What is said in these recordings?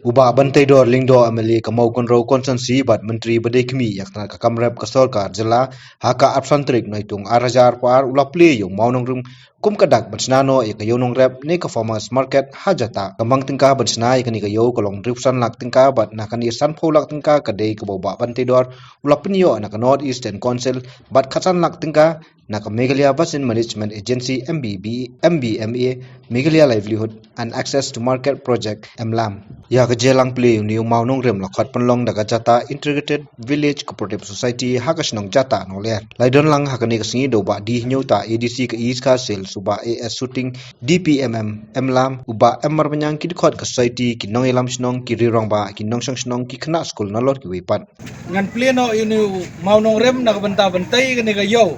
uba bantai dor lingdo ameli kamau konro konsensi bat menteri bedai kemi yakna ka kamrep ka sorkar jela haka absantrik noitung arajar par ulapli yung maunong rum kum kadak batsnano ya kayonong rep ne ka farmers market hajata kamang tingka batsna ya kani kayo kolong dripsan lak tingka bat nakani san lak tingka kadai ka boba bantai dor ulapnyo na ka north eastern council bat khasan lak tingka na ka Meghalaya Basin Management Agency MBMA Meghalaya Livelihood and Access to Market Project MLAM ya ka jelang play ni maunong rem lakhat panlong daga jata Integrated Village Cooperative Society hakas nong jata noler laidon lang hakani ka singi do ba di nyota ADC ka iska sel suba AS shooting DPMM MLAM uba MR banyang ki khot ka society ki nong elam snong ki rirong ba ki nong sang snong ki khna school nalor ki wipat ngan pleno ini maunong rem nak benta-bentai kani ka yo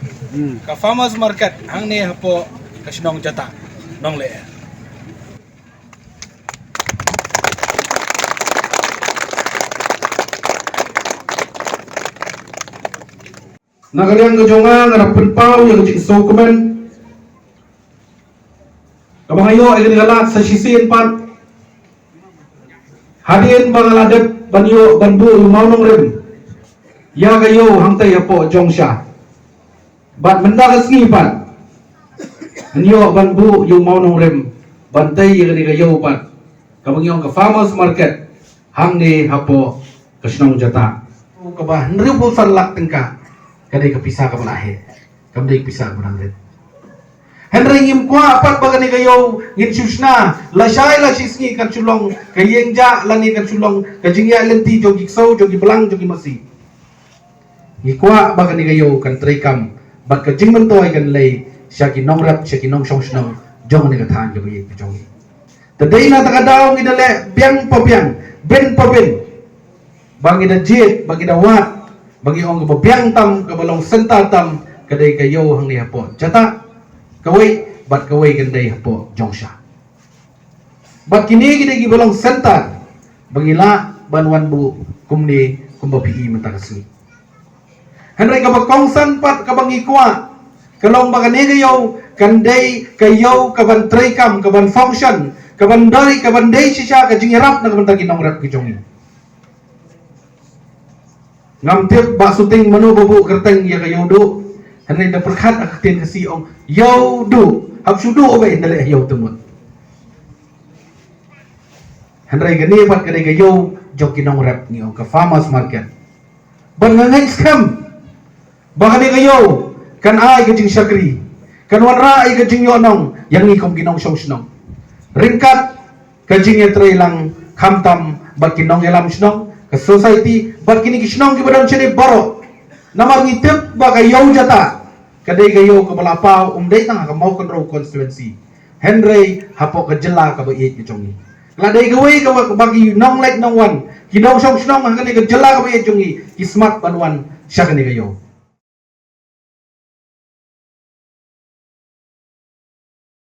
ka farmers market hang ni hapo kasinong jata nong le Nagariang kejonga ngarapin pau yang cik dokumen kabangayo ay galat sa sisi 4 hadin bangaladet banyo banbu maunong rem ya kayo hangtay hapo jongsha bat benda kasngipan anyo banbu yung maunong rem bantay yang kayo pat kabangyo ka farmers market hang ni hapo kasinong jata kabah nripo salak tengka kadai kepisah ke belahe, kadai pisah ke benangret. Henry ngim kuah apat bagani kayo ngin susna, lasai lasisngi kan sulong, kayengja lani kan sulong, kajingya lenti jogi sau jogi belang jogi masi. Ngikuah bagani kayo kan terikam, bat kajing mentoy kan lay, syaki nongrap syaki nong song jong ni kathan jogi kejongi. Tadai na takadaw ngidale biang pabiang, ben pabin, bangi da jit, bangi da wat. Bagi orang kebiang tam kebalong sentar tam kadai kayo hang ni hapo jata kawai bat kawai kendai hapo jongsha bat kini kita balong sentar bagila banwan bu kumni kumbapi mentakasni henry kabakongsan pat kabangi kwa kalong bagane kayo kandai kayo kaban traikam kaban function kaban dai sisa kajingirap na kaban tagi nongrap kijongi ngamtip bak suting menu babu kerteng ya kayo do henry da perkhat akatin kasi ong yo do hab sudu obay dale yo tumut henry gani pat kadai kayo jokinong rap ni ong ka farmers market bangangan scam bakani kayo kan ay kajing syakri kan wanra ay kajing yonong yang ikom ginong song ringkat kajing etre lang khamtam bat kinong elam snong ke society bat kini kisnong ki badan chene baro nama ngitip ba kayo jata kadai kayo ke balapau dai tang ka mau control constituency henry hapo ke jela ka ba yet jongi ladai gawai ka bagi nong like nong wan ki nong song snong ka ni ke jela ka ba yet jongi ki smart banwan syakani kayo